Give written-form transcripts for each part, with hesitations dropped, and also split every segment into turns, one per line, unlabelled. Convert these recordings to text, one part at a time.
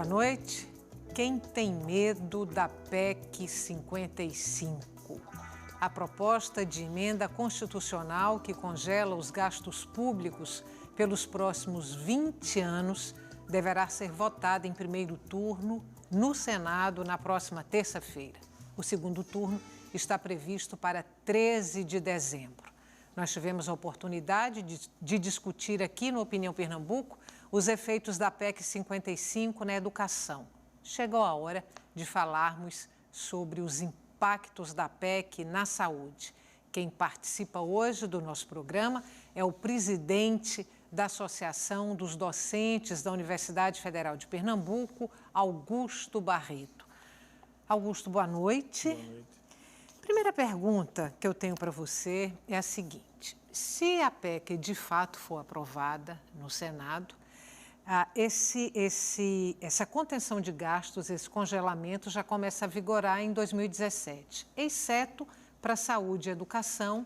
Boa noite. Quem tem medo da PEC 55? A proposta de emenda constitucional que congela os gastos públicos pelos próximos 20 anos deverá ser votada em primeiro turno no Senado na próxima terça-feira. O segundo turno está previsto para 13 de dezembro. Nós tivemos a oportunidade de discutir aqui no Opinião Pernambuco os efeitos da PEC 55 na educação. Chegou a hora de falarmos sobre os impactos da PEC na saúde. Quem participa hoje do nosso programa é o presidente da Associação dos Docentes da Universidade Federal de Pernambuco, Augusto Barreto. Augusto, boa noite.
Boa noite.
Primeira pergunta que eu tenho para você é a seguinte: se a PEC de fato for aprovada no Senado, essa contenção de gastos, esse congelamento já começa a vigorar em 2017, exceto para a saúde e educação,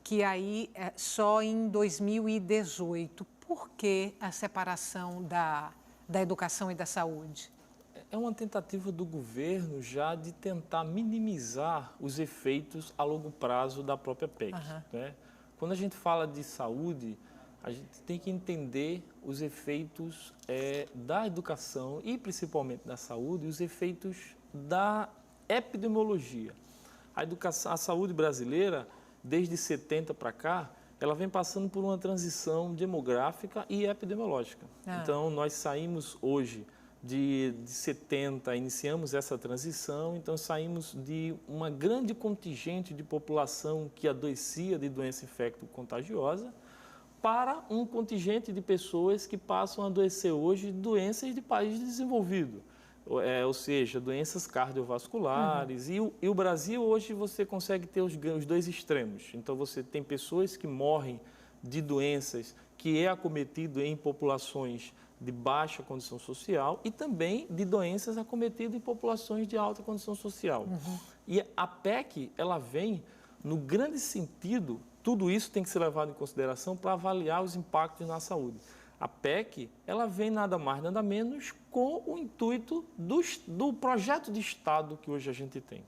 que aí é só em 2018. Por que a separação da educação e da saúde?
É uma tentativa do governo já de tentar minimizar os efeitos a longo prazo da própria PEC. Né? Quando a gente fala de saúde, a gente tem que entender os efeitos da educação e principalmente da saúde, os efeitos da epidemiologia. A saúde brasileira, desde 70 para cá, ela vem passando por uma transição demográfica e epidemiológica. Então, nós saímos hoje de 70, iniciamos essa transição, então saímos de uma grande contingente de população que adoecia de doença infecto-contagiosa para um contingente de pessoas que passam a adoecer hoje de doenças de país desenvolvido, ou seja, doenças cardiovasculares. E o Brasil hoje você consegue ter os dois extremos. Então você tem pessoas que morrem de doenças que é acometido em populações de baixa condição social e também de doenças acometidas em populações de alta condição social. E a PEC, ela vem no grande sentido, tudo isso tem que ser levado em consideração para avaliar os impactos na saúde. A PEC, ela vem nada mais, nada menos com o intuito do projeto de Estado que hoje a gente tem.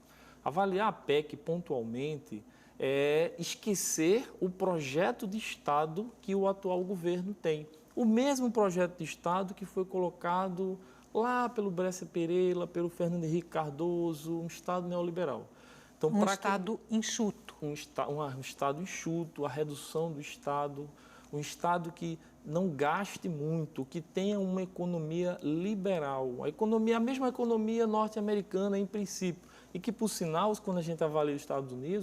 Avaliar a PEC pontualmente é esquecer o projeto de Estado que o atual governo tem. O mesmo projeto de Estado que foi colocado lá pelo Brescia Pereira, pelo Fernando Henrique Cardoso, um Estado neoliberal. Então,
um Estado enxuto.
Um Estado enxuto, a redução do Estado, um Estado que não gaste muito, que tenha uma economia liberal, a mesma economia norte-americana em princípio, e que, por sinal, quando a gente avalia os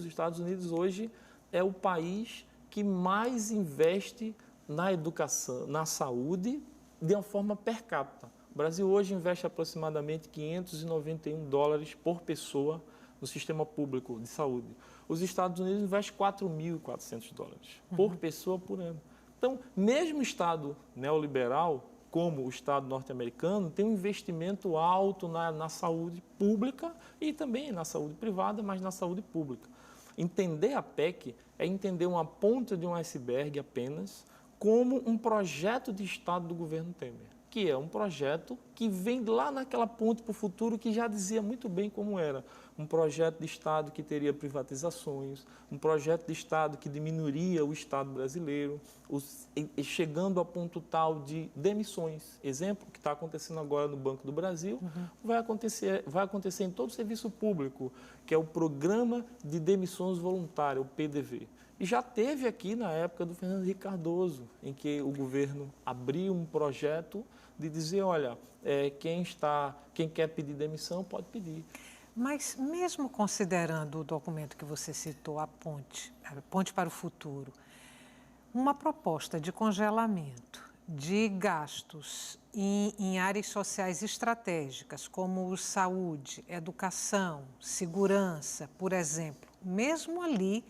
Estados Unidos hoje é o país que mais investe na educação, na saúde, de uma forma per capita. O Brasil hoje investe aproximadamente $591 por pessoa no sistema público de saúde. Os Estados Unidos investem $4.400 por pessoa por ano. Então, mesmo o Estado neoliberal, como o Estado norte-americano, tem um investimento alto na saúde pública e também na saúde privada, mas na saúde pública. Entender a PEC é entender uma ponta de um iceberg apenas, como um projeto de Estado do governo Temer, que é um projeto que vem lá naquela ponte para o futuro que já dizia muito bem como era. Um projeto de Estado que teria privatizações, um projeto de Estado que diminuiria o Estado brasileiro, chegando a ponto tal de demissões. Exemplo que está acontecendo agora no Banco do Brasil, vai acontecer em todo o serviço público, que é o Programa de Demissões Voluntárias, o PDV. E já teve aqui na época do Fernando Henrique Cardoso, em que o governo abriu um projeto de dizer, olha, quem quer pedir demissão pode pedir.
Mas mesmo considerando o documento que você citou, a ponte para o futuro, uma proposta de congelamento de gastos em áreas sociais estratégicas, como saúde, educação, segurança, por exemplo, mesmo ali,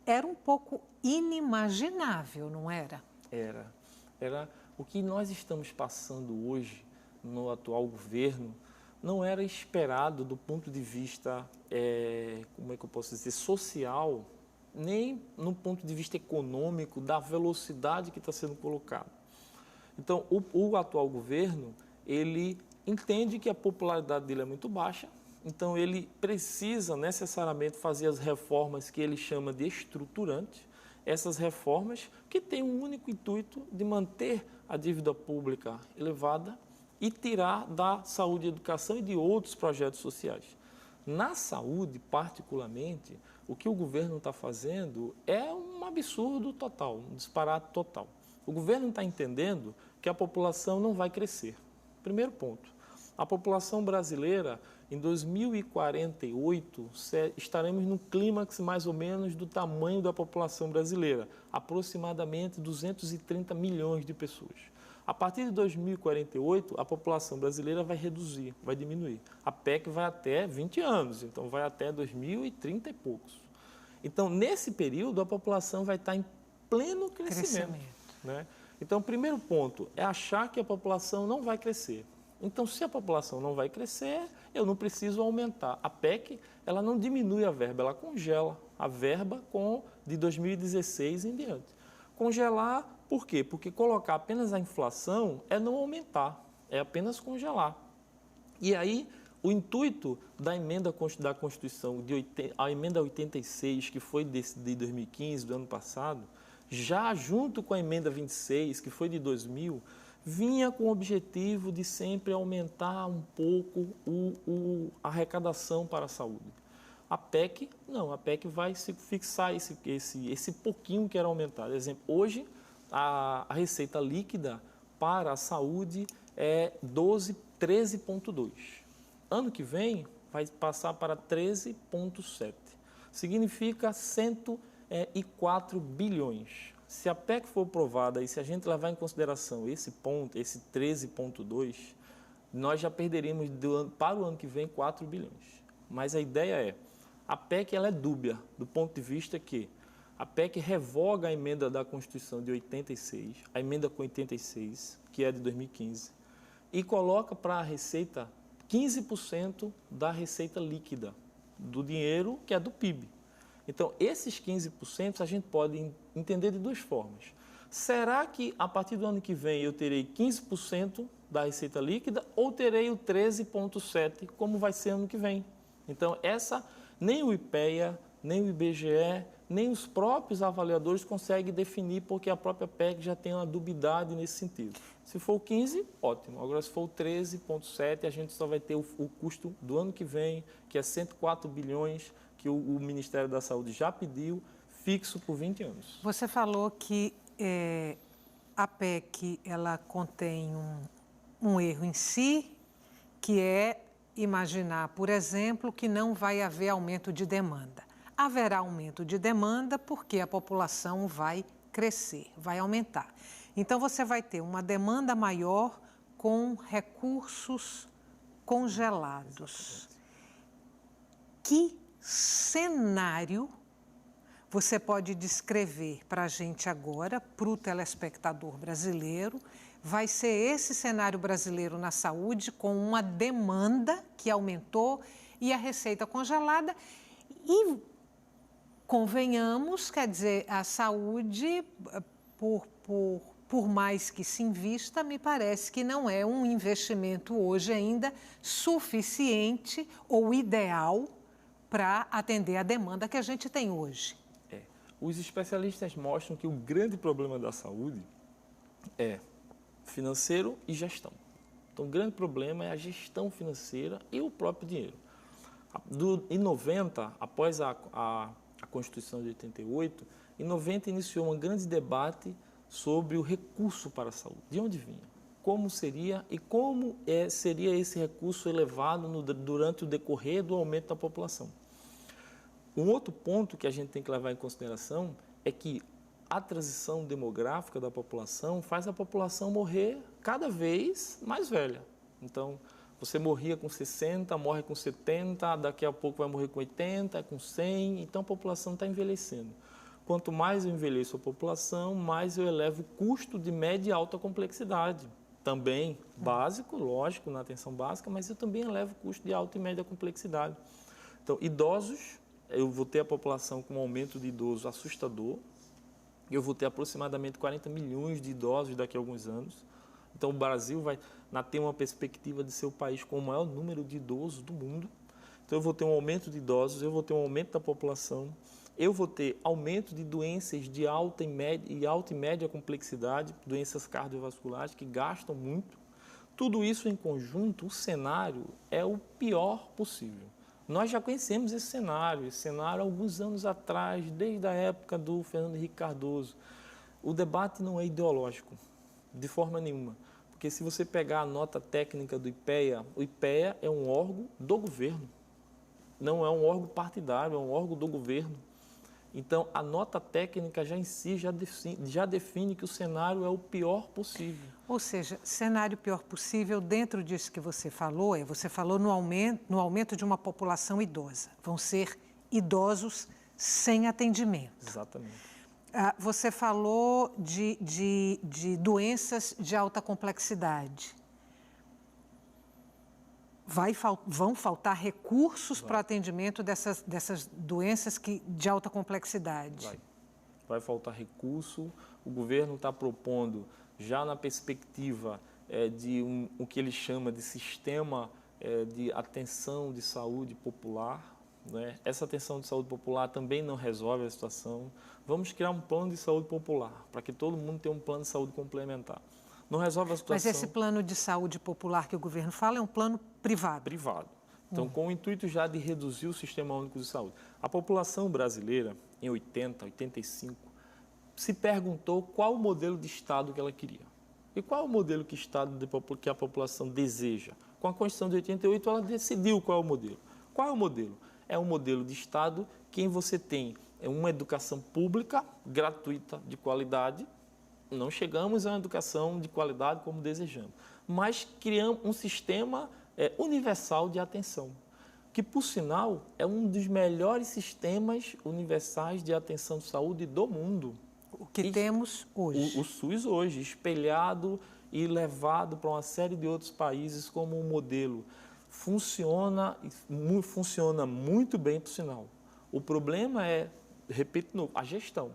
era um pouco inimaginável, não era?
Era o que nós estamos passando hoje no atual governo, não era esperado do ponto de vista, como é que eu posso dizer, social, nem no ponto de vista econômico, da velocidade que está sendo colocado. Então, o atual governo, ele entende que a popularidade dele é muito baixa, então ele precisa necessariamente fazer as reformas que ele chama de estruturantes, essas reformas que têm um único intuito de manter a dívida pública elevada e tirar da saúde e educação e de outros projetos sociais. Na saúde, particularmente, o que o governo está fazendo é um absurdo total, um disparate total. O governo está entendendo que a população não vai crescer. Primeiro ponto, a população brasileira, em 2048, estaremos no clímax mais ou menos do tamanho da população brasileira, aproximadamente 230 milhões de pessoas. A partir de 2048, a população brasileira vai reduzir, vai diminuir. A PEC vai até 20 anos, então vai até 2030 e poucos. Então, nesse período, a população vai estar em pleno crescimento. Né? Então, o primeiro ponto é achar que a população não vai crescer. Então, se a população não vai crescer, eu não preciso aumentar. A PEC, ela não diminui a verba, ela congela a verba de 2016 em diante. Congelar, por quê? Porque colocar apenas a inflação é não aumentar, é apenas congelar. E aí, o intuito da emenda da Constituição, a emenda 86, que foi de 2015, do ano passado, já junto com a emenda 26, que foi de 2000, vinha com o objetivo de sempre aumentar um pouco a arrecadação para a saúde. A PEC, não, a PEC vai se fixar esse pouquinho que era aumentado. Por exemplo, hoje a receita líquida para a saúde é 13,2. Ano que vem vai passar para 13,7. Significa 104 bilhões. Se a PEC for aprovada e se a gente levar em consideração esse ponto, esse 13,2, nós já perderíamos para o ano que vem 4 bilhões. Mas a ideia é, a PEC ela é dúbia, do ponto de vista que a PEC revoga a emenda da Constituição de 86, a emenda com 86, que é de 2015, e coloca para a Receita 15% da receita líquida, do dinheiro que é do PIB. Então, esses 15% a gente pode entender de duas formas. Será que a partir do ano que vem eu terei 15% da receita líquida ou terei o 13,7%, como vai ser ano que vem? Então, nem o IPEA, nem o IBGE, nem os próprios avaliadores conseguem definir, porque a própria PEC já tem uma dubiedade nesse sentido. Se for o 15, ótimo. Agora, se for o 13,7, a gente só vai ter o custo do ano que vem, que é 104 bilhões, que o Ministério da Saúde já pediu, fixo por 20 anos.
Você falou que a PEC ela contém um erro em si, que é imaginar, por exemplo, que não vai haver aumento de demanda. Haverá aumento de demanda porque a população vai crescer, vai aumentar. Então, você vai ter uma demanda maior com recursos congelados. Que cenário você pode descrever para a gente agora, para o telespectador brasileiro? Vai ser esse cenário brasileiro na saúde com uma demanda que aumentou e a receita congelada e, convenhamos, quer dizer, a saúde, por mais que se invista, me parece que não é um investimento hoje ainda suficiente ou ideal para atender a demanda que a gente tem hoje.
Os especialistas mostram que o grande problema da saúde é financeiro e gestão. Então, o grande problema é a gestão financeira e o próprio dinheiro. Em 90, após a Constituição de 88, em 90 iniciou um grande debate sobre o recurso para a saúde. De onde vinha? Como seria e como seria esse recurso elevado durante o decorrer do aumento da população. Um outro ponto que a gente tem que levar em consideração é que a transição demográfica da população faz a população morrer cada vez mais velha. Então, você morria com 60, morre com 70, daqui a pouco vai morrer com 80, com 100, então a população está envelhecendo. Quanto mais eu envelheço a população, mais eu elevo o custo de média e alta complexidade. Também básico, lógico, na atenção básica, mas eu também elevo o custo de alta e média complexidade. Então, idosos, eu vou ter a população com um aumento de idosos assustador. Eu vou ter aproximadamente 40 milhões de idosos daqui a alguns anos. Então, o Brasil vai ter uma perspectiva de ser o país com o maior número de idosos do mundo. Então, eu vou ter um aumento de idosos, eu vou ter um aumento da população, eu vou ter aumento de doenças de alta e média complexidade, doenças cardiovasculares que gastam muito. Tudo isso em conjunto, o cenário é o pior possível. Nós já conhecemos esse cenário há alguns anos atrás, desde a época do Fernando Henrique Cardoso. O debate não é ideológico, de forma nenhuma. Porque se você pegar a nota técnica do IPEA, o IPEA é um órgão do governo, não é um órgão partidário, é um órgão do governo. Então, a nota técnica já em si já define que o cenário é o pior possível.
Ou seja, cenário pior possível, dentro disso que você falou no aumento de uma população idosa. Vão ser idosos sem atendimento.
Exatamente.
Você falou de doenças de alta complexidade. Vão faltar recursos para o atendimento dessas doenças de alta complexidade?
Vai faltar recurso. O governo está propondo, já na perspectiva de o que ele chama de sistema de atenção de saúde popular. Né? Essa atenção de saúde popular também não resolve a situação. Vamos criar um plano de saúde popular, para que todo mundo tenha um plano de saúde complementar. Não resolve a situação.
Mas esse plano de saúde popular que o governo fala é um plano privado?
Privado. Então, com o intuito já de reduzir o Sistema Único de Saúde. A população brasileira, em 80, 85, se perguntou qual o modelo de Estado que ela queria. E qual o modelo que a população deseja? Com a Constituição de 88, ela decidiu qual é o modelo. Qual é o modelo? É um modelo de Estado que você tem uma educação pública, gratuita, de qualidade. Não chegamos a uma educação de qualidade como desejamos, mas criamos um sistema universal de atenção, que, por sinal, é um dos melhores sistemas universais de atenção de saúde do mundo.
O que temos hoje.
O SUS hoje, espelhado e levado para uma série de outros países como um modelo. Funciona muito bem, por sinal. O problema é, repito de novo, a gestão.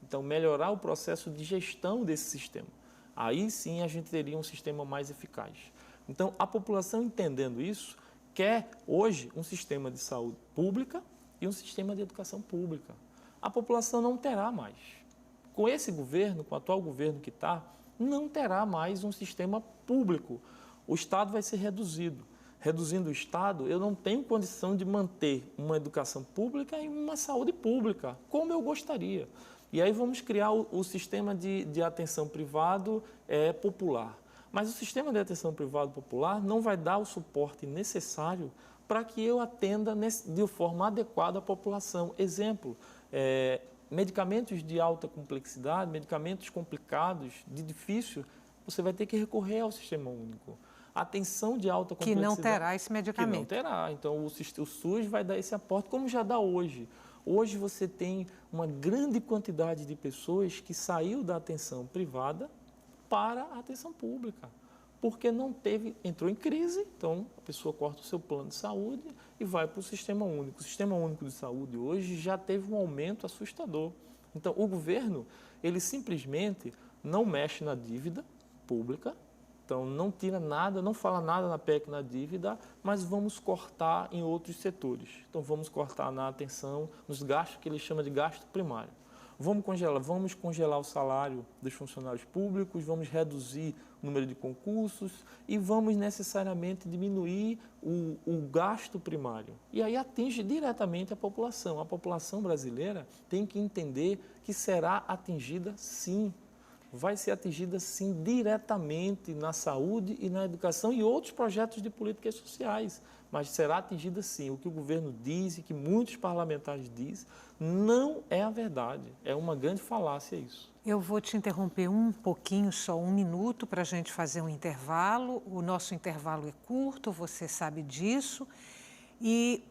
Então, melhorar o processo de gestão desse sistema. Aí sim a gente teria um sistema mais eficaz. Então, a população entendendo isso, quer hoje um sistema de saúde pública e um sistema de educação pública. A população não terá mais. Com esse governo, com o atual governo que está, não terá mais um sistema público. O Estado vai ser reduzido. Reduzindo o Estado, eu não tenho condição de manter uma educação pública e uma saúde pública, como eu gostaria. E aí vamos criar o sistema de atenção privado popular. Mas o sistema de atenção privado popular não vai dar o suporte necessário para que eu atenda de forma adequada a população. Exemplo, medicamentos de alta complexidade, medicamentos complicados, de difícil, você vai ter que recorrer ao sistema único. Atenção de alta complexidade.
Que não terá esse medicamento.
Que não terá. Então, o SUS vai dar esse aporte, como já dá hoje. Hoje você tem uma grande quantidade de pessoas que saiu da atenção privada para a atenção pública, porque entrou em crise, então a pessoa corta o seu plano de saúde e vai para o Sistema Único. O Sistema Único de Saúde hoje já teve um aumento assustador. Então, o governo, ele simplesmente não mexe na dívida pública, então não tira nada, não fala nada na PEC na dívida, mas vamos cortar em outros setores. Então vamos cortar na atenção, nos gastos que ele chama de gasto primário. Vamos congelar o salário dos funcionários públicos, vamos reduzir o número de concursos e vamos necessariamente diminuir o gasto primário. E aí atinge diretamente a população. A população brasileira tem que entender que será atingida sim. Vai ser atingida, sim, diretamente na saúde e na educação e outros projetos de políticas sociais. Mas será atingida, sim. O que o governo diz e que muitos parlamentares dizem não é a verdade. É uma grande falácia isso.
Eu vou te interromper um pouquinho, só um minuto, para a gente fazer um intervalo. O nosso intervalo é curto, você sabe disso. E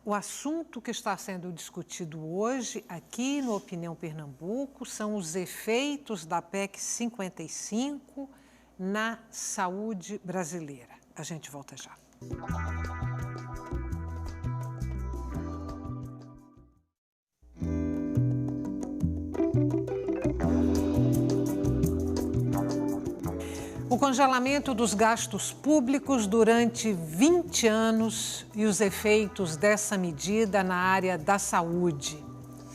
o assunto que está sendo discutido hoje, aqui no Opinião Pernambuco, são os efeitos da PEC 55 na saúde brasileira. A gente volta já. O O congelamento dos gastos públicos durante 20 anos e os efeitos dessa medida na área da saúde,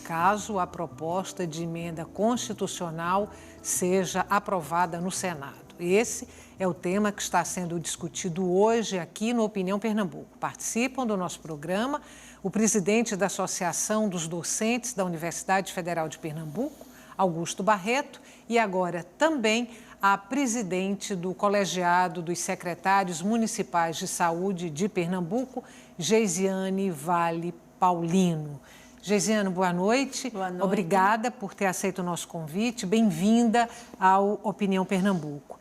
caso a proposta de emenda constitucional seja aprovada no Senado. Esse é o tema que está sendo discutido hoje aqui no Opinião Pernambuco. Participam do nosso programa o presidente da Associação dos Docentes da Universidade Federal de Pernambuco, Augusto Barreto, e agora também a presidente do Colegiado dos Secretários Municipais de Saúde de Pernambuco, Geisiane Vale Paulino. Geisiane, boa noite.
Boa noite.
Obrigada por ter aceito o nosso convite. Bem-vinda ao Opinião Pernambuco.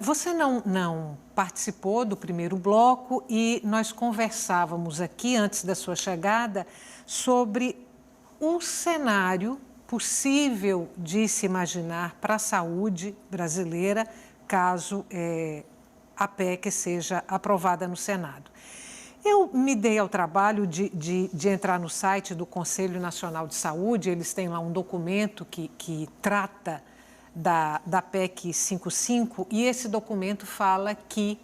Você não participou do primeiro bloco e nós conversávamos aqui, antes da sua chegada, sobre um cenário possível de se imaginar para a saúde brasileira, caso a PEC seja aprovada no Senado. Eu me dei ao trabalho de entrar no site do Conselho Nacional de Saúde, eles têm lá um documento que trata da PEC 55, e esse documento fala que,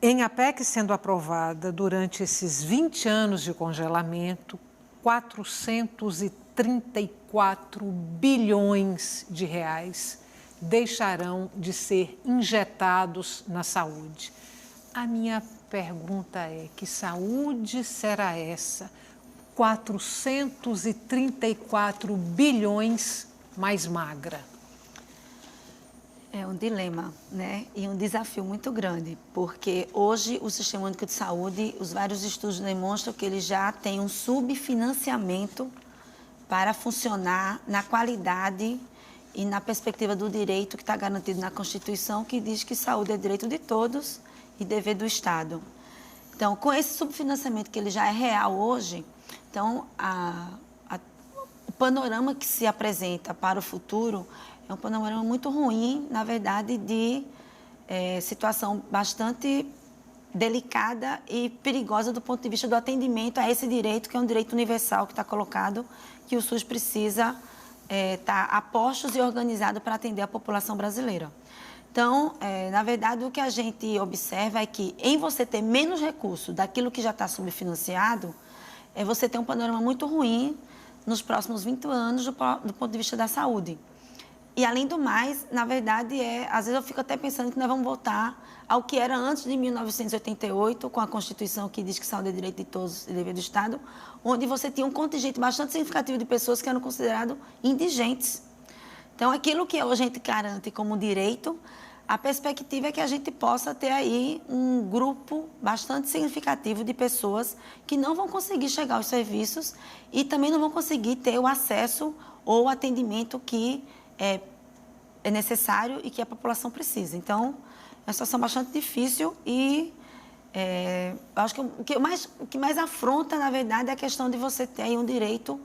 em a PEC sendo aprovada durante esses 20 anos de congelamento, 434 bilhões de reais deixarão de ser injetados na saúde. A minha pergunta é: que saúde será essa? 434 bilhões mais magra.
É um dilema, né? E um desafio muito grande, porque hoje o Sistema Único de Saúde, os vários estudos demonstram que ele já tem um subfinanciamento para funcionar na qualidade e na perspectiva do direito que está garantido na Constituição, que diz que saúde é direito de todos e dever do Estado. Então, com esse subfinanciamento que ele já é real hoje, então o panorama que se apresenta para o futuro é um panorama muito ruim, na verdade, de situação bastante delicada e perigosa do ponto de vista do atendimento a esse direito, que é um direito universal que está colocado, que o SUS precisa estar a postos e organizado para atender a população brasileira. Então, na verdade, o que a gente observa é que, em você ter menos recurso daquilo que já está subfinanciado, você tem um panorama muito ruim nos próximos 20 anos do ponto de vista da saúde. E, além do mais, na verdade, às vezes eu fico até pensando que nós vamos voltar ao que era antes de 1988, com a Constituição que diz que saúde é direito de todos e dever do Estado, onde você tinha um contingente bastante significativo de pessoas que eram consideradas indigentes. Então, aquilo que hoje a gente garante como direito, a perspectiva é que a gente possa ter aí um grupo bastante significativo de pessoas que não vão conseguir chegar aos serviços e também não vão conseguir ter o acesso ou o atendimento que é necessário e que a população precisa. Então, é uma situação bastante difícil e eu acho que o que mais afronta, na verdade, é a questão de você ter aí um direito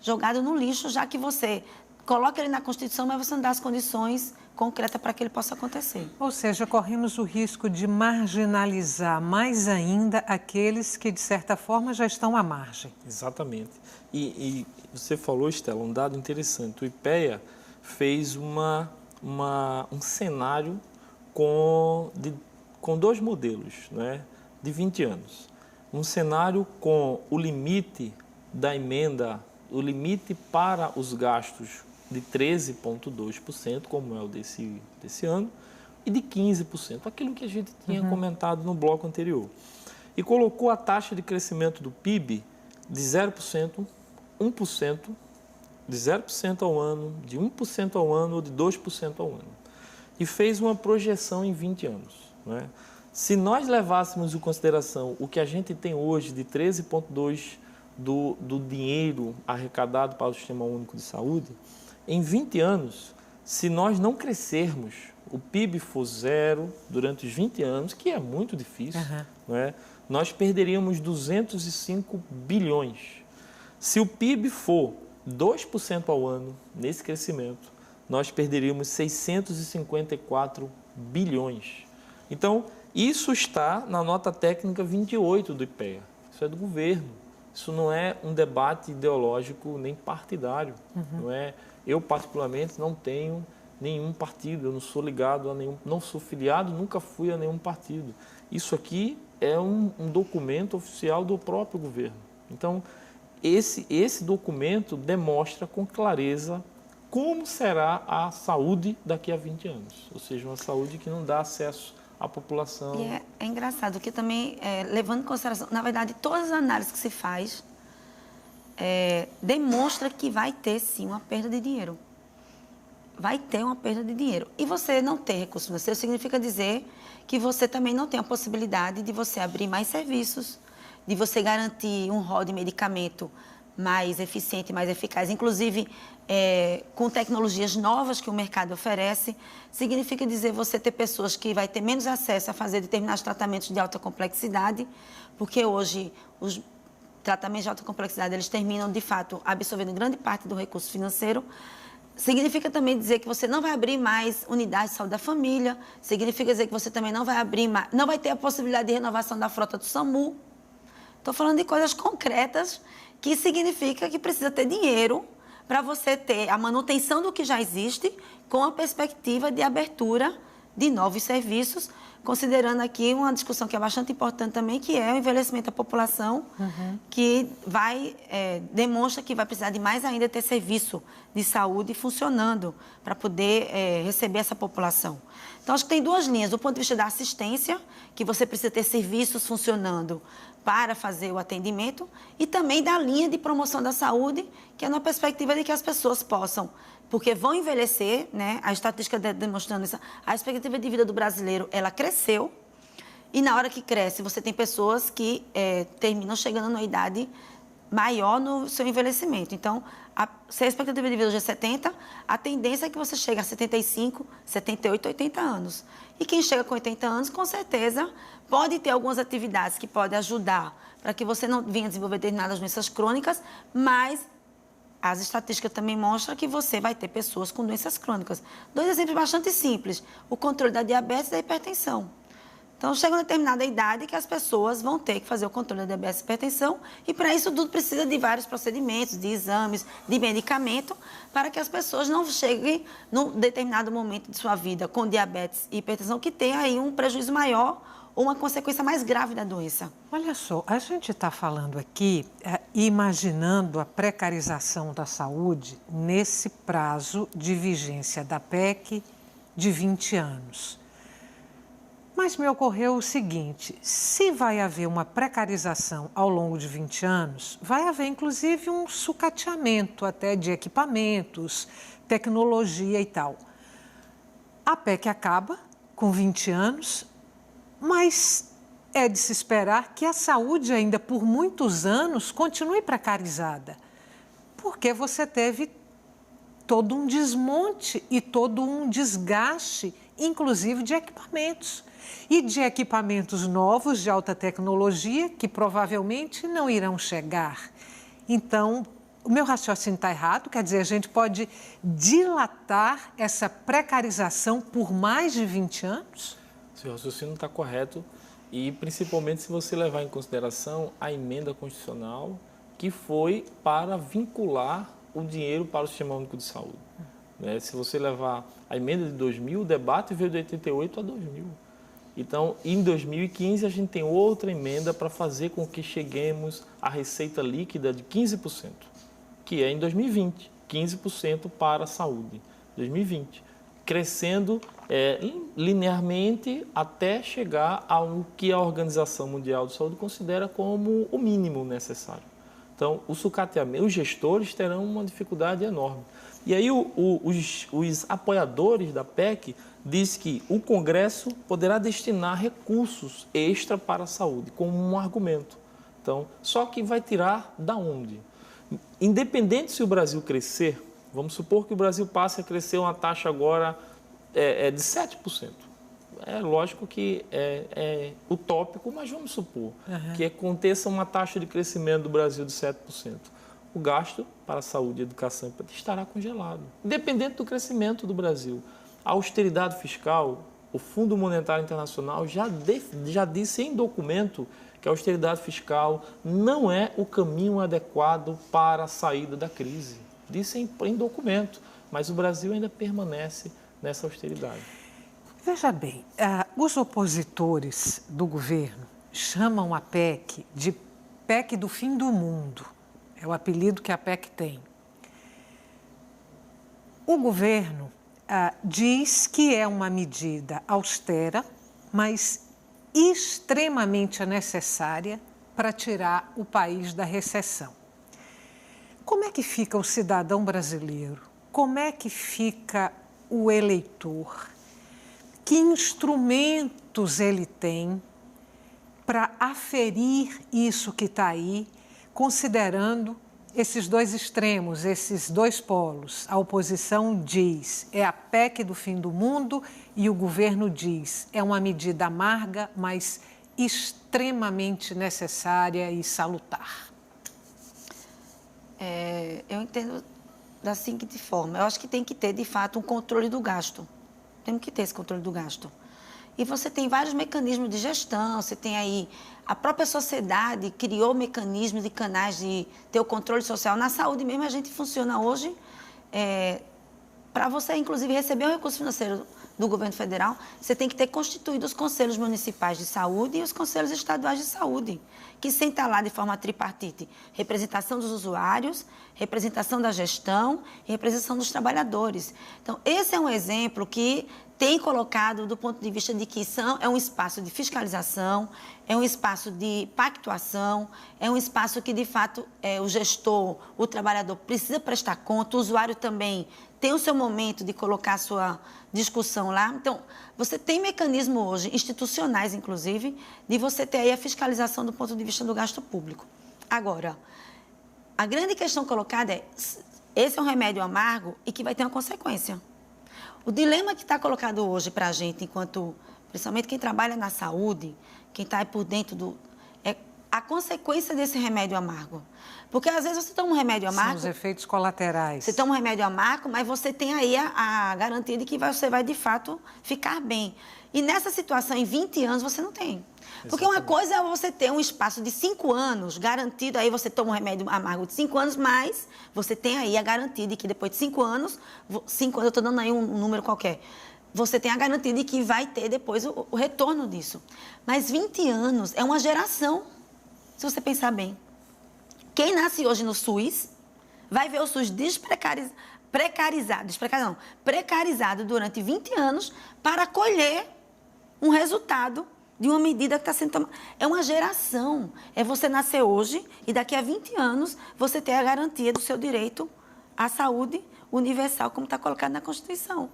jogado no lixo, já que você coloca ele na Constituição, mas você não dá as condições concretas para que ele possa acontecer.
Ou seja, corremos o risco de marginalizar mais ainda aqueles que, de certa forma, já estão à margem.
Exatamente. E você falou, Estela, um dado interessante. O IPEA fez um cenário com dois modelos, né, de 20 anos. Um cenário com o limite da emenda, o limite para os gastos de 13,2%, como é o desse ano, e de 15%, aquilo que a gente tinha comentado no bloco anterior. E colocou a taxa de crescimento do PIB de 0%, 1%, de 0% ao ano, de 1% ao ano ou de 2% ao ano. E fez uma projeção em 20 anos. Né? Se nós levássemos em consideração o que a gente tem hoje de 13,2% do dinheiro arrecadado para o Sistema Único de Saúde, em 20 anos, se nós não crescermos, o PIB for zero durante os 20 anos, que é muito difícil, não é? Nós perderíamos 205 bilhões. Se o PIB for 2% ao ano, nesse crescimento, nós perderíamos 654 bilhões. Então, isso está na nota técnica 28 do IPEA. Isso é do governo. Isso não é um debate ideológico nem partidário. Não é? Eu, particularmente, não tenho nenhum partido, eu não sou ligado a nenhum, não sou filiado, nunca fui a nenhum partido. Isso aqui é um documento oficial do próprio governo. Então, esse documento demonstra com clareza como será a saúde daqui a 20 anos. Ou seja, uma saúde que não dá acesso à população.
E é engraçado que também, levando em consideração, na verdade, todas as análises que se faz demonstra que vai ter, sim, uma perda de dinheiro. Vai ter uma perda de dinheiro. E você não ter recurso financeiro significa dizer que você também não tem a possibilidade de você abrir mais serviços, de você garantir um rol de medicamento mais eficiente, mais eficaz, inclusive com tecnologias novas que o mercado oferece. Significa dizer você ter pessoas que vai ter menos acesso a fazer determinados tratamentos de alta complexidade, porque hoje os tratamentos de alta complexidade eles terminam, de fato, absorvendo grande parte do recurso financeiro. Significa também dizer que você não vai abrir mais unidades de saúde da família, significa dizer que você também não vai abrir mais, não vai ter a possibilidade de renovação da frota do SAMU. Estou falando de coisas concretas que significa que precisa ter dinheiro para você ter a manutenção do que já existe com a perspectiva de abertura de novos serviços, considerando aqui uma discussão que é bastante importante também, que é o envelhecimento da população, que demonstra que vai precisar de mais ainda ter serviço de saúde funcionando para poder receber essa população. Então, acho que tem duas linhas, do ponto de vista da assistência, que você precisa ter serviços funcionando para fazer o atendimento, e também da linha de promoção da saúde, que é na perspectiva de que as pessoas possam, porque vão envelhecer, né? A estatística demonstrando isso, a expectativa de vida do brasileiro, ela cresceu, e na hora que cresce, você tem pessoas que terminam chegando na idade maior no seu envelhecimento. Então, se a expectativa de vida hoje é 70, a tendência é que você chegue a 75, 78, 80 anos. E quem chega com 80 anos, com certeza, pode ter algumas atividades que podem ajudar para que você não venha desenvolver determinadas doenças crônicas, mas as estatísticas também mostram que você vai ter pessoas com doenças crônicas. Dois exemplos bastante simples: o controle da diabetes e da hipertensão. Então, chega uma determinada idade que as pessoas vão ter que fazer o controle da diabetes e hipertensão, e para isso tudo precisa de vários procedimentos, de exames, de medicamento, para que as pessoas não cheguem num determinado momento de sua vida com diabetes e hipertensão que tenha aí um prejuízo maior ou uma consequência mais grave da doença.
Olha só, a gente está falando aqui, imaginando a precarização da saúde nesse prazo de vigência da PEC de 20 anos. Mas me ocorreu o seguinte: se vai haver uma precarização ao longo de 20 anos, vai haver inclusive um sucateamento até de equipamentos, tecnologia e tal. A PEC acaba com 20 anos, mas é de se esperar que a saúde ainda por muitos anos continue precarizada, porque você teve todo um desmonte e todo um desgaste, inclusive de equipamentos. E de equipamentos novos de alta tecnologia que provavelmente não irão chegar. Então, o meu raciocínio está errado, quer dizer, a gente pode dilatar essa precarização por mais de 20 anos?
Seu raciocínio está correto, e principalmente se você levar em consideração a emenda constitucional que foi para vincular o dinheiro para o Sistema Único de Saúde. Se você levar a emenda de 2000, o debate veio de 88 a 2000. Então, em 2015, a gente tem outra emenda para fazer com que cheguemos à receita líquida de 15%, que é em 2020, 15% para a saúde, 2020, crescendo linearmente até chegar ao que a Organização Mundial de Saúde considera como o mínimo necessário. Então, o sucateamento, os gestores terão uma dificuldade enorme. E aí os apoiadores da PEC dizem que o Congresso poderá destinar recursos extra para a saúde, como um argumento. Então, só que vai tirar da onde? Independente se o Brasil crescer, vamos supor que o Brasil passe a crescer uma taxa agora de 7%. É lógico que é utópico, mas vamos supor que aconteça uma taxa de crescimento do Brasil de 7%. O gasto para a saúde e educação estará congelado, independente do crescimento do Brasil. A austeridade fiscal, o Fundo Monetário Internacional já disse em documento que a austeridade fiscal não é o caminho adequado para a saída da crise. Disse em documento, mas o Brasil ainda permanece nessa austeridade.
Veja bem, os opositores do governo chamam a PEC de PEC do fim do mundo. É o apelido que a PEC tem. O governo diz que é uma medida austera, mas extremamente necessária para tirar o país da recessão. Como é que fica o cidadão brasileiro? Como é que fica o eleitor? Que instrumentos ele tem para aferir isso que está aí, considerando esses dois extremos, esses dois polos? A oposição diz, é a PEC do fim do mundo, e o governo diz, é uma medida amarga, mas extremamente necessária e salutar.
Eu entendo da seguinte forma, eu acho que tem que ter, de fato, um controle do gasto. Temos que ter esse controle do gasto. E você tem vários mecanismos de gestão, você tem aí, a própria sociedade criou mecanismos e canais de ter o controle social. Na saúde mesmo, a gente funciona hoje, para você, inclusive, receber um recurso financeiro do governo federal, você tem que ter constituído os conselhos municipais de saúde e os conselhos estaduais de saúde, que sentam lá de forma tripartite, representação dos usuários, representação da gestão e representação dos trabalhadores. Então, esse é um exemplo que tem colocado do ponto de vista de que é um espaço de fiscalização, é um espaço de pactuação, é um espaço que, de fato, o gestor, o trabalhador precisa prestar conta, o usuário também tem o seu momento de colocar a sua discussão lá. Então, você tem mecanismos hoje, institucionais, inclusive, de você ter aí a fiscalização do ponto de vista do gasto público. Agora, a grande questão colocada é, esse é um remédio amargo e que vai ter uma consequência. O dilema que está colocado hoje para a gente, enquanto, principalmente quem trabalha na saúde, quem está aí por dentro é a consequência desse remédio amargo. Porque, às vezes, você toma um remédio amargo...
São os efeitos colaterais.
Você toma um remédio amargo, mas você tem aí a garantia de que você vai, de fato, ficar bem. E nessa situação, em 20 anos, você não tem. Porque uma coisa é você ter um espaço de 5 anos garantido, aí você toma um remédio amargo de 5 anos, mas você tem aí a garantia de que depois de 5 anos, 5 anos, eu estou dando aí um número qualquer, você tem a garantia de que vai ter depois o retorno disso. Mas 20 anos é uma geração, se você pensar bem. Quem nasce hoje no SUS vai ver o SUS precarizado durante 20 anos para colher um resultado de uma medida que está sendo tomada. É uma geração. É você nascer hoje e daqui a 20 anos você ter a garantia do seu direito à saúde universal, como está colocado na Constituição.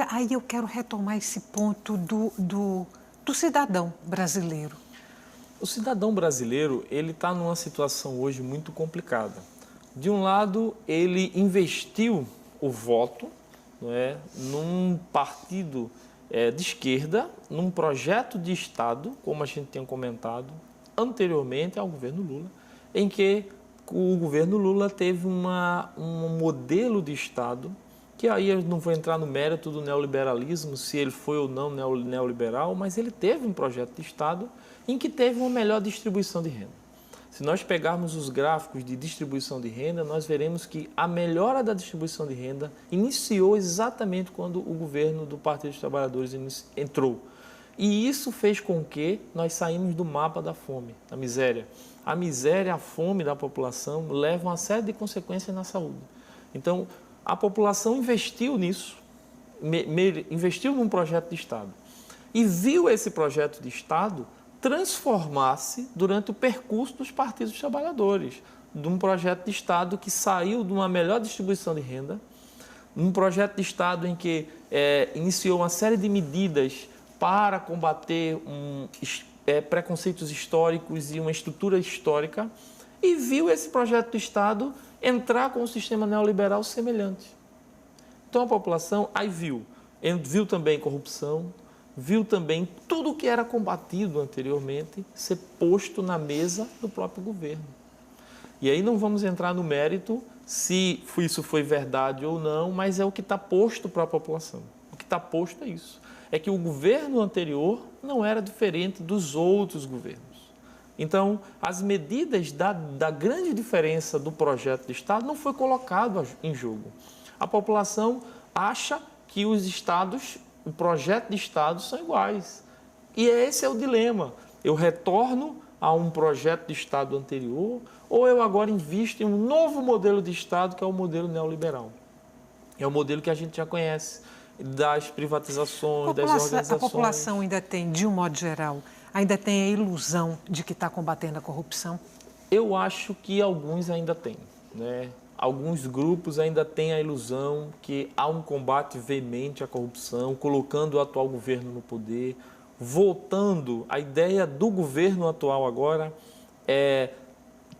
Aí eu quero retomar esse ponto do cidadão brasileiro.
O cidadão brasileiro, ele está numa situação hoje muito complicada. De um lado, ele investiu o voto, não é, num partido de esquerda, num projeto de Estado, como a gente tinha comentado anteriormente ao governo Lula, em que o governo Lula teve um modelo de Estado, que aí eu não vou entrar no mérito do neoliberalismo, se ele foi ou não neoliberal, mas ele teve um projeto de Estado em que teve uma melhor distribuição de renda. Se nós pegarmos os gráficos de distribuição de renda, nós veremos que a melhora da distribuição de renda iniciou exatamente quando o governo do Partido dos Trabalhadores entrou. E isso fez com que nós saímos do mapa da fome, da miséria. A miséria, a fome da população levam a uma série de consequências na saúde. Então, a população investiu nisso, investiu num projeto de Estado e viu esse projeto de Estado transformar-se durante o percurso dos partidos dos trabalhadores, de um projeto de Estado que saiu de uma melhor distribuição de renda, um projeto de Estado em que iniciou uma série de medidas para combater preconceitos históricos e uma estrutura histórica, e viu esse projeto de Estado entrar com um sistema neoliberal semelhante. Então a população aí viu também corrupção, viu também tudo o que era combatido anteriormente ser posto na mesa do próprio governo. E aí não vamos entrar no mérito se isso foi verdade ou não, mas é o que está posto para a população. O que está posto é isso. É que o governo anterior não era diferente dos outros governos. Então, as medidas da grande diferença do projeto de Estado não foi colocado em jogo. A população acha que os estados, o projeto de estado são iguais. E esse é o dilema. Eu retorno a um projeto de estado anterior ou eu agora invisto em um novo modelo de estado, que é o modelo neoliberal. É o modelo que a gente já conhece, das privatizações, das organizações.
A população ainda tem, de um modo geral, ainda tem a ilusão de que está combatendo a corrupção?
Eu acho que alguns ainda têm, né? Alguns grupos ainda têm a ilusão que há um combate veemente à corrupção, colocando o atual governo no poder, voltando. A ideia do governo atual agora é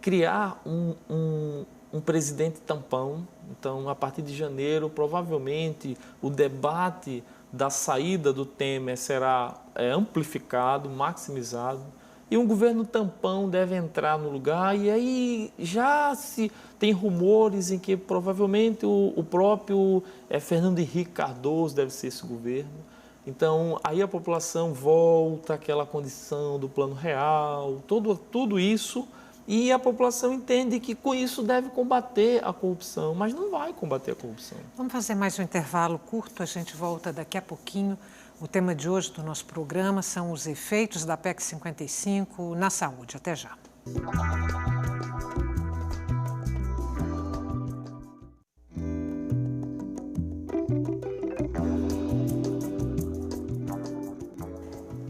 criar um presidente tampão. Então, a partir de janeiro, provavelmente, o debate da saída do Temer será amplificado, maximizado. E um governo tampão deve entrar no lugar, e aí já se tem rumores em que provavelmente o próprio Fernando Henrique Cardoso deve ser esse governo. Então, aí a população volta àquela condição do Plano Real, tudo isso, e a população entende que com isso deve combater a corrupção, mas não vai combater a corrupção.
Vamos fazer mais um intervalo curto, a gente volta daqui a pouquinho. O tema de hoje do nosso programa são os efeitos da PEC 55 na saúde. Até já.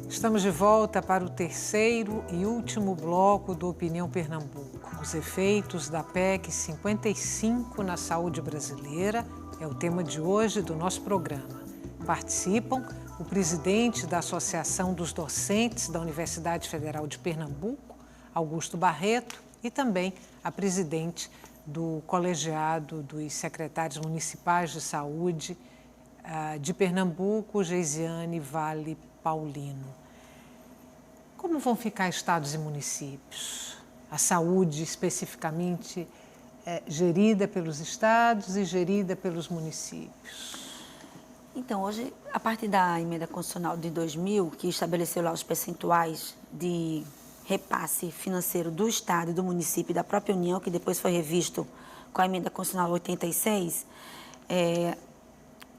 Estamos de volta para o terceiro e último bloco do Opinião Pernambuco. Os efeitos da PEC 55 na saúde brasileira é o tema de hoje do nosso programa. Participam o presidente da Associação dos Docentes da Universidade Federal de Pernambuco, Augusto Barreto, e também a presidente do Colegiado dos Secretários Municipais de Saúde de Pernambuco, Geisiane Vale Paulino. Como vão ficar estados e municípios? A saúde, especificamente, é gerida pelos estados e gerida pelos municípios?
Então, hoje, a partir da emenda constitucional de 2000, que estabeleceu lá os percentuais de repasse financeiro do Estado, do município e da própria União, que depois foi revisto com a emenda constitucional 86,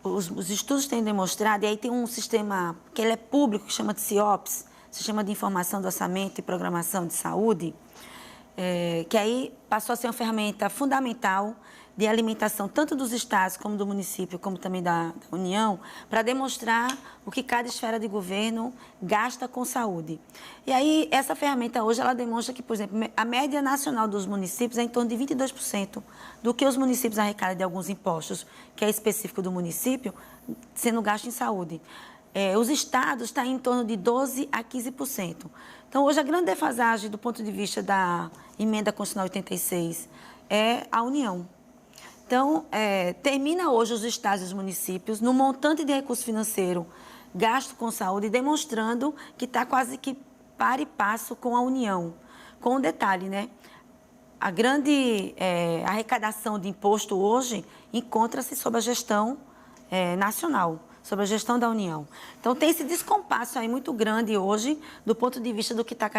os estudos têm demonstrado, e aí tem um sistema que ele é público, que chama de CIOPS, Sistema de Informação do Orçamento e Programação de Saúde, que aí passou a ser uma ferramenta fundamental de alimentação tanto dos estados como do município, como também da União, para demonstrar o que cada esfera de governo gasta com saúde. E aí, essa ferramenta hoje, ela demonstra que, por exemplo, a média nacional dos municípios é em torno de 22% do que os municípios arrecadam de alguns impostos, que é específico do município, sendo gasto em saúde. Os estados estão em torno de 12% a 15%. Então, hoje, a grande defasagem do ponto de vista da emenda constitucional 86 é a União. Então, termina hoje os estados e os municípios no montante de recurso financeiro gasto com saúde, demonstrando que está quase que par e passo com a União. Com um detalhe, né? A grande arrecadação de imposto hoje encontra-se sob a gestão nacional, sob a gestão da União. Então, tem esse descompasso aí muito grande hoje do ponto de vista do que está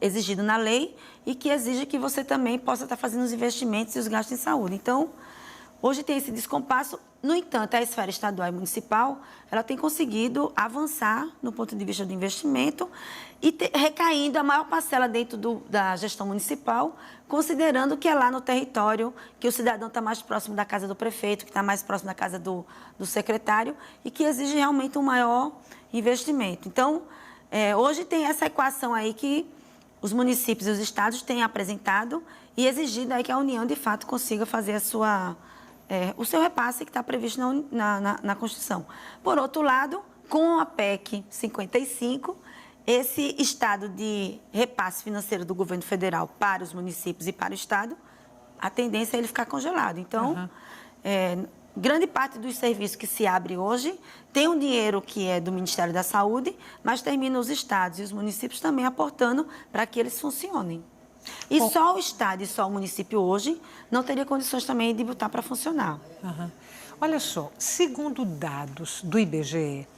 exigido na lei e que exige que você também possa estar fazendo os investimentos e os gastos em saúde. Então, hoje tem esse descompasso. No entanto, a esfera estadual e municipal, ela tem conseguido avançar no ponto de vista do investimento e recaindo a maior parcela dentro da gestão municipal, considerando que é lá no território que o cidadão está mais próximo da casa do prefeito, que está mais próximo da casa do secretário e que exige realmente um maior investimento. Então, hoje tem essa equação aí que os municípios e os estados têm apresentado e exigido aí que a União, de fato, consiga fazer o seu repasse que está previsto na Constituição. Por outro lado, com a PEC 55, esse estado de repasse financeiro do governo federal para os municípios e para o estado, a tendência é ele ficar congelado. Então, grande parte dos serviços que se abre hoje tem um dinheiro que é do Ministério da Saúde, mas termina os estados e os municípios também aportando para que eles funcionem. E só o estado e só o município hoje não teria condições também de botar para funcionar.
Olha só, segundo dados do IBGE,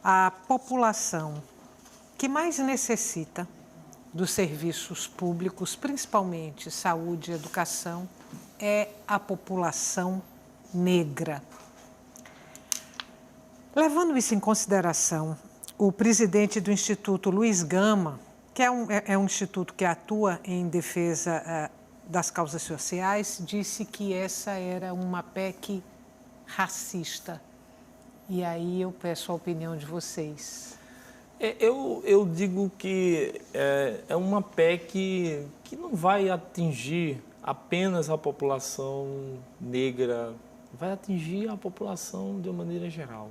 a população que mais necessita dos serviços públicos, principalmente saúde e educação, é a população negra. Levando isso em consideração, o presidente do Instituto, Luiz Gama, que é um instituto que atua em defesa das causas sociais, disse que essa era uma PEC racista. E aí eu peço a opinião de vocês.
Eu digo que é uma PEC que não vai atingir apenas a população negra, vai atingir a população de uma maneira geral.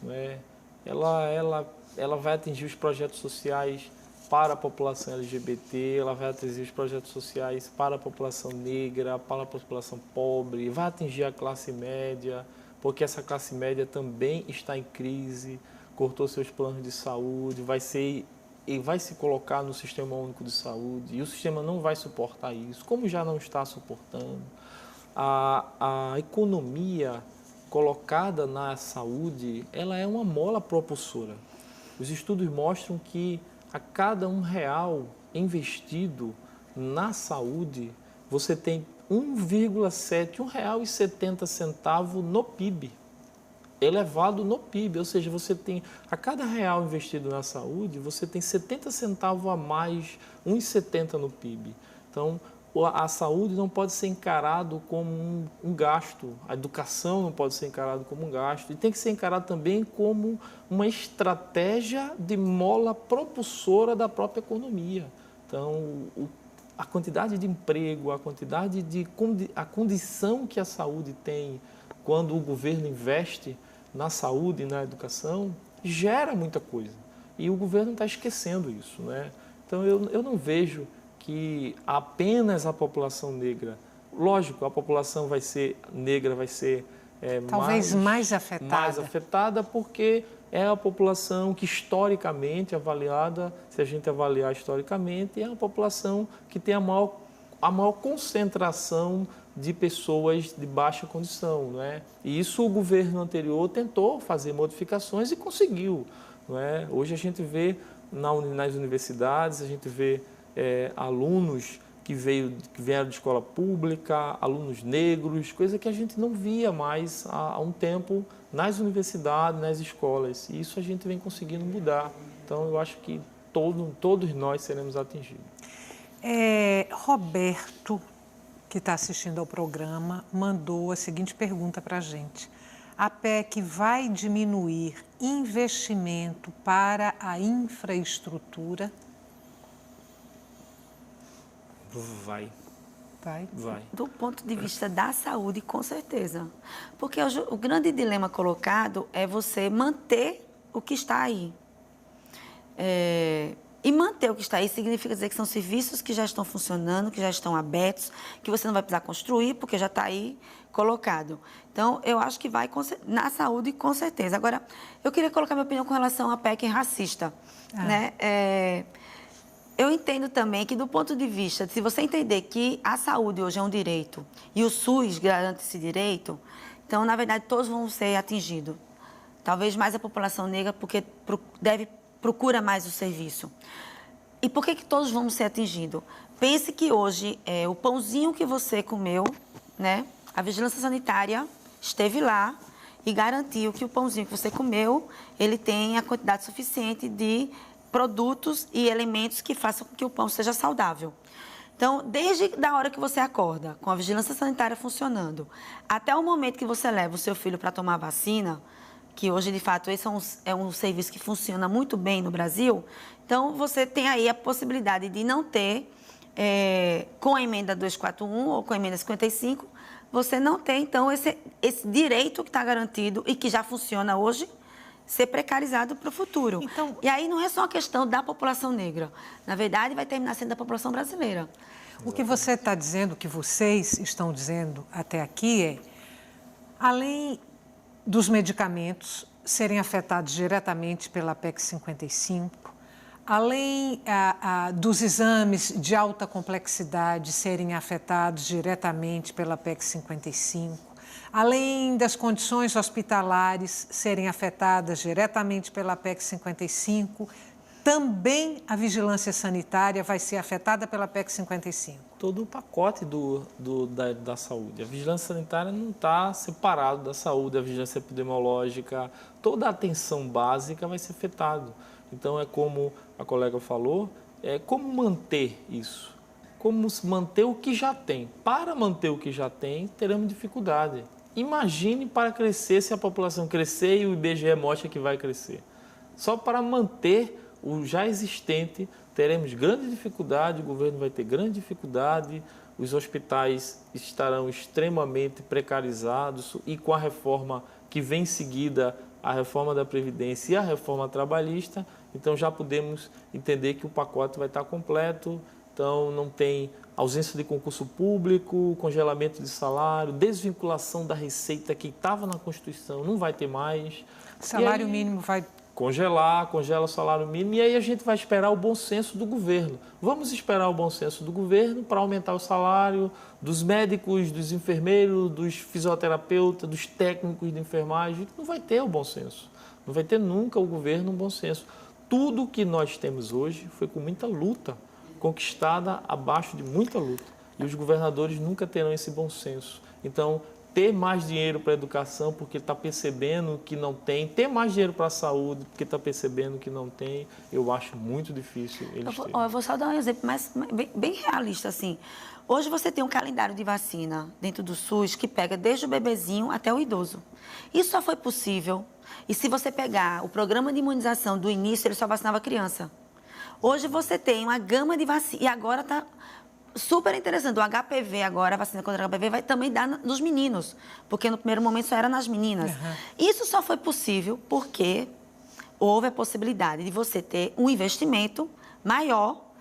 Não é? Ela vai atingir os projetos sociais para a população LGBT, ela vai atingir os projetos sociais para a população negra, para a população pobre, vai atingir a classe média, porque essa classe média também está em crise, cortou seus planos de saúde, vai se colocar no Sistema Único de Saúde, e o sistema não vai suportar isso, como já não está suportando. A economia colocada na saúde, ela é uma mola propulsora. Os estudos mostram que a cada R$1 investido na saúde, você tem 1,7, R$1,70 no PIB, elevado no PIB, ou seja, você tem, a cada R$1 investido na saúde, você tem 70 centavos a mais, 1,70 no PIB. Então, a saúde não pode ser encarado como um gasto, a educação não pode ser encarada como um gasto, e tem que ser encarado também como uma estratégia de mola propulsora da própria economia. Então, a quantidade de emprego, a condição que a saúde tem quando o governo investe na saúde e na educação, gera muita coisa. E o governo está esquecendo isso, né? Então, eu não vejo que apenas a população negra, lógico, a população negra vai ser
talvez mais afetada
porque é a população que historicamente avaliada, se a gente avaliar historicamente, é a população que tem a maior concentração de pessoas de baixa condição, não é? E isso o governo anterior tentou fazer modificações e conseguiu, não é? Hoje a gente vê nas universidades, a gente vê alunos que vieram de escola pública, alunos negros, coisa que a gente não via mais há um tempo nas universidades, nas escolas. E isso a gente vem conseguindo mudar. Então, eu acho que todos nós seremos atingidos.
Roberto, que está assistindo ao programa, mandou a seguinte pergunta para a gente. A PEC vai diminuir investimento para a infraestrutura?
Vai.
Do ponto de vista da saúde, com certeza. Porque hoje, o grande dilema colocado é você manter o que está aí. E manter o que está aí significa dizer que são serviços que já estão funcionando, que já estão abertos, que você não vai precisar construir, porque já está aí colocado. Então, eu acho que vai na saúde, com certeza. Agora, eu queria colocar minha opinião com relação à PEC racista. Né? Eu entendo também que, do ponto de vista, se você entender que a saúde hoje é um direito e o SUS garante esse direito, então, na verdade, todos vão ser atingidos. Talvez mais a população negra, porque procura mais o serviço. E por que todos vão ser atingidos? Pense que hoje, o pãozinho que você comeu, né, a vigilância sanitária esteve lá e garantiu que o pãozinho que você comeu, ele tem a quantidade suficiente de produtos e elementos que façam com que o pão seja saudável. Então, desde a hora que você acorda, com a vigilância sanitária funcionando, até o momento que você leva o seu filho para tomar vacina, que hoje, de fato, esse é um serviço que funciona muito bem no Brasil, então você tem aí a possibilidade de não ter, com a emenda 241 ou com a emenda 55, você não tem, então, esse direito que está garantido e que já funciona hoje, ser precarizado para o futuro. Então, e aí não é só a questão da população negra. Na verdade, vai terminar sendo da população brasileira.
O que você está dizendo, o que vocês estão dizendo até aqui além dos medicamentos serem afetados diretamente pela PEC 55, além dos exames de alta complexidade serem afetados diretamente pela PEC 55, além das condições hospitalares serem afetadas diretamente pela PEC 55, também a vigilância sanitária vai ser afetada pela PEC 55.
todo o pacote da saúde. A vigilância sanitária não está separado da saúde, a vigilância epidemiológica, toda a atenção básica vai ser afetada. Então, é como a colega falou, é como manter isso, como manter o que já tem. Para manter o que já tem, teremos dificuldade. Imagine para crescer, se a população crescer e o IBGE mostra que vai crescer. Só para manter o já existente, teremos grande dificuldade, o governo vai ter grande dificuldade, os hospitais estarão extremamente precarizados e com a reforma que vem em seguida, a reforma da Previdência e a reforma trabalhista, então já podemos entender que o pacote vai estar completo, então não tem ausência de concurso público, congelamento de salário, desvinculação da receita que estava na Constituição, não vai ter mais.
Salário mínimo vai...
Congela o salário mínimo e aí a gente vai esperar o bom senso do governo. Vamos esperar o bom senso do governo para aumentar o salário dos médicos, dos enfermeiros, dos fisioterapeutas, dos técnicos de enfermagem. Não vai ter o bom senso. Não vai ter nunca o governo um bom senso. Tudo que nós temos hoje foi com muita luta, conquistada abaixo de muita luta. E os governadores nunca terão esse bom senso. Então, ter mais dinheiro para a educação porque está percebendo que não tem, ter mais dinheiro para a saúde porque está percebendo que não tem, eu acho muito difícil eles terem.
Eu vou só dar um exemplo bem realista, assim. Hoje você tem um calendário de vacina dentro do SUS que pega desde o bebezinho até o idoso. Isso só foi possível, e se você pegar o programa de imunização do início, ele só vacinava criança. Hoje você tem uma gama de vacina, e agora está... super interessante, o HPV agora, a vacina contra o HPV vai também dar nos meninos, porque no primeiro momento só era nas meninas. Uhum. Isso só foi possível porque houve a possibilidade de você ter um investimento maior,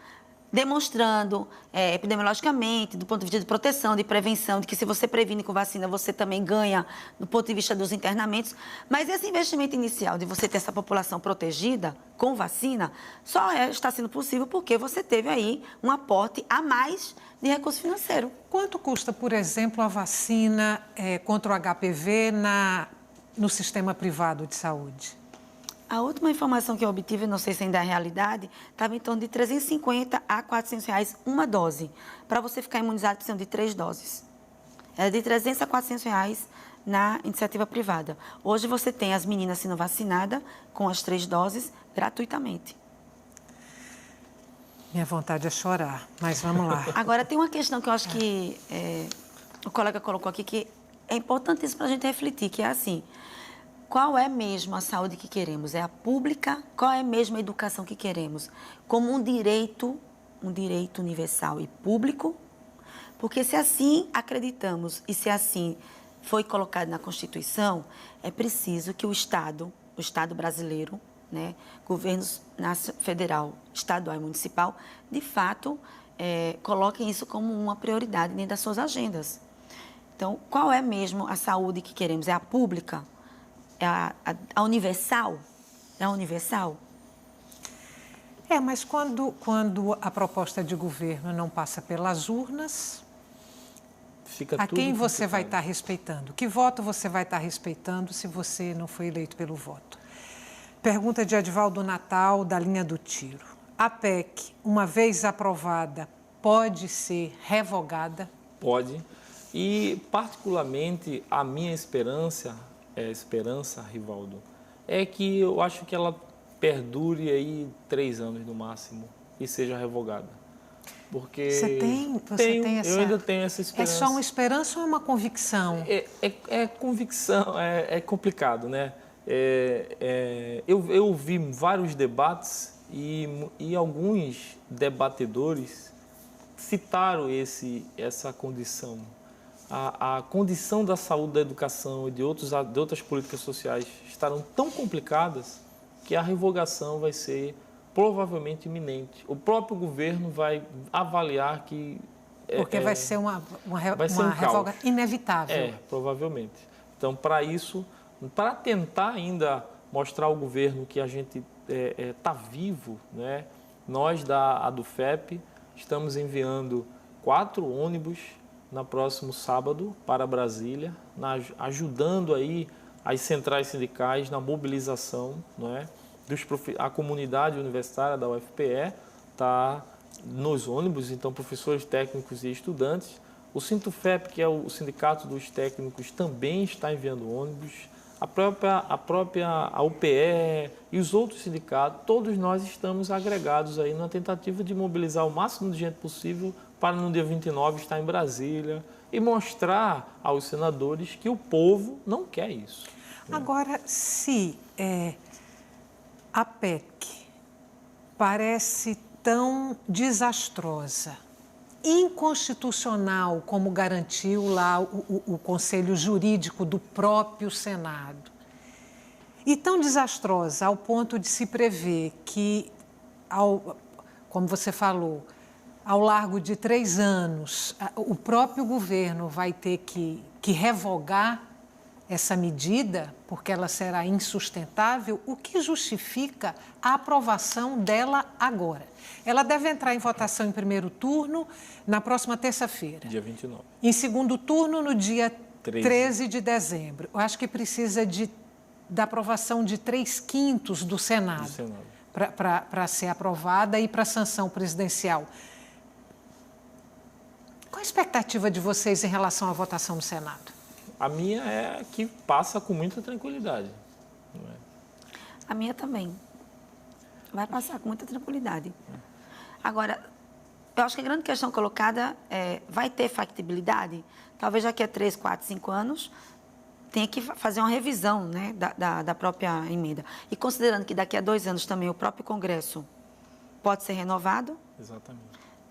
demonstrando epidemiologicamente, do ponto de vista de proteção, de prevenção, de que se você previne com vacina, você também ganha do ponto de vista dos internamentos. Mas esse investimento inicial de você ter essa população protegida com vacina só está sendo possível porque você teve aí um aporte a mais de recurso financeiro.
Quanto custa, por exemplo, a vacina contra o HPV no sistema privado de saúde?
A última informação que eu obtive, não sei se ainda é a realidade, estava em torno de R$350 a R$400 uma dose. Para você ficar imunizado, precisam de 3 doses. É de R$300 a R$400 na iniciativa privada. Hoje você tem as meninas sendo vacinadas com as 3 doses gratuitamente.
Minha vontade é chorar, mas vamos lá.
Agora, tem uma questão que eu acho que o colega colocou aqui, que é importantíssimo para a gente refletir, que é assim... Qual é mesmo a saúde que queremos? É a pública? Qual é mesmo a educação que queremos? Como um direito universal e público? Porque se assim acreditamos e se assim foi colocado na Constituição, é preciso que o Estado brasileiro, né, governos federal, estadual e municipal, de fato, coloquem isso como uma prioridade dentro das suas agendas. Então, qual é mesmo a saúde que queremos? É a pública? É a universal? É a universal?
Mas quando a proposta de governo não passa pelas urnas, a quem você vai estar respeitando? Que voto você vai estar respeitando se você não foi eleito pelo voto? Pergunta de Edivaldo Natal, da linha do Tiro. A PEC, uma vez aprovada, pode ser revogada?
Pode. E, particularmente, a minha esperança, Rivaldo, é que eu acho que ela perdure aí 3 anos no máximo e seja revogada. Porque
você tem essa...
Eu ainda tenho essa esperança.
É só uma esperança ou é uma convicção?
É convicção, é complicado, né? Eu ouvi vários debates e alguns debatedores citaram essa condição. A condição da saúde, da educação e de outras políticas sociais estarão tão complicadas que a revogação vai ser provavelmente iminente. O próprio governo vai avaliar que...
Porque vai ser uma revoga inevitável.
Provavelmente. Então, para isso, para tentar ainda mostrar ao governo que a gente está vivo, né? Nós da ADUFEP estamos enviando 4 ônibus no próximo sábado para Brasília, ajudando aí as centrais sindicais na mobilização, não é? A comunidade universitária da UFPE está nos ônibus, então professores, técnicos e estudantes. O Sintufep, que é o sindicato dos técnicos, também está enviando ônibus. A própria UPE e os outros sindicatos, todos nós estamos agregados aí na tentativa de mobilizar o máximo de gente possível para no dia 29 estar em Brasília e mostrar aos senadores que o povo não quer isso.
Agora, se a PEC parece tão desastrosa, inconstitucional, como garantiu lá o Conselho Jurídico do próprio Senado, e tão desastrosa ao ponto de se prever que, como você falou, ao largo de 3 anos, o próprio governo vai ter que revogar essa medida, porque ela será insustentável, o que justifica a aprovação dela agora? Ela deve entrar em votação em primeiro turno na próxima terça-feira.
Dia 29.
Em segundo turno, no dia 13 de dezembro. Eu acho que precisa da aprovação de 3/5 do Senado para ser aprovada e para sanção presidencial. Qual a expectativa de vocês em relação à votação no Senado?
A minha é que passa com muita tranquilidade. Não é?
A minha também. Vai passar com muita tranquilidade. Agora, eu acho que a grande questão colocada é, vai ter factibilidade? Talvez daqui a 3, 4, 5 anos tenha que fazer uma revisão, né, da própria emenda. E considerando que daqui a 2 anos também o próprio Congresso pode ser renovado.
Exatamente.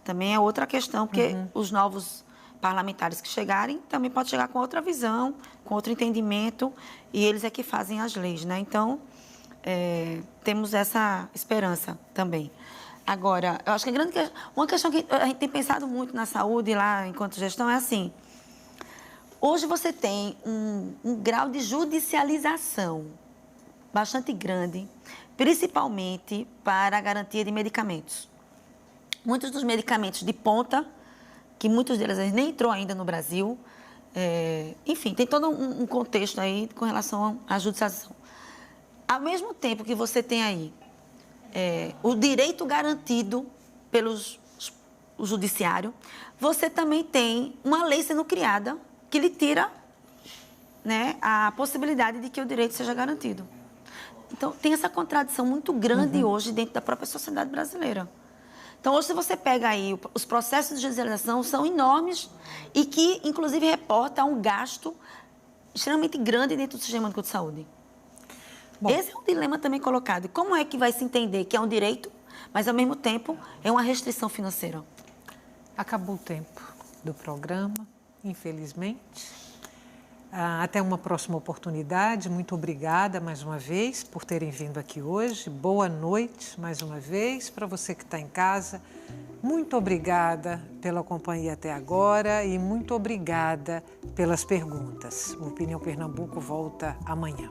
Também é outra questão, porque os novos parlamentares que chegarem também podem chegar com outra visão, com outro entendimento, e eles é que fazem as leis, né? Então, temos essa esperança também. Agora, eu acho que uma questão que a gente tem pensado muito na saúde lá, enquanto gestão, é assim: hoje você tem um grau de judicialização bastante grande, principalmente para a garantia de medicamentos. Muitos dos medicamentos de ponta, que muitos deles nem entrou ainda no Brasil, enfim, tem todo um contexto aí com relação à judicialização. Ao mesmo tempo que você tem aí o direito garantido pelo judiciário, você também tem uma lei sendo criada que lhe tira, né, a possibilidade de que o direito seja garantido. Então, tem essa contradição muito grande hoje dentro da própria sociedade brasileira. Então, hoje, se você pega aí, os processos de judicialização são enormes e que, inclusive, reportam um gasto extremamente grande dentro do Sistema Único de Saúde. Bom, esse é um dilema também colocado. Como é que vai se entender que é um direito, mas, ao mesmo tempo, é uma restrição financeira?
Acabou o tempo do programa, infelizmente. Até uma próxima oportunidade. Muito obrigada mais uma vez por terem vindo aqui hoje. Boa noite mais uma vez para você que está em casa. Muito obrigada pela companhia até agora e muito obrigada pelas perguntas. O Opinião Pernambuco volta amanhã.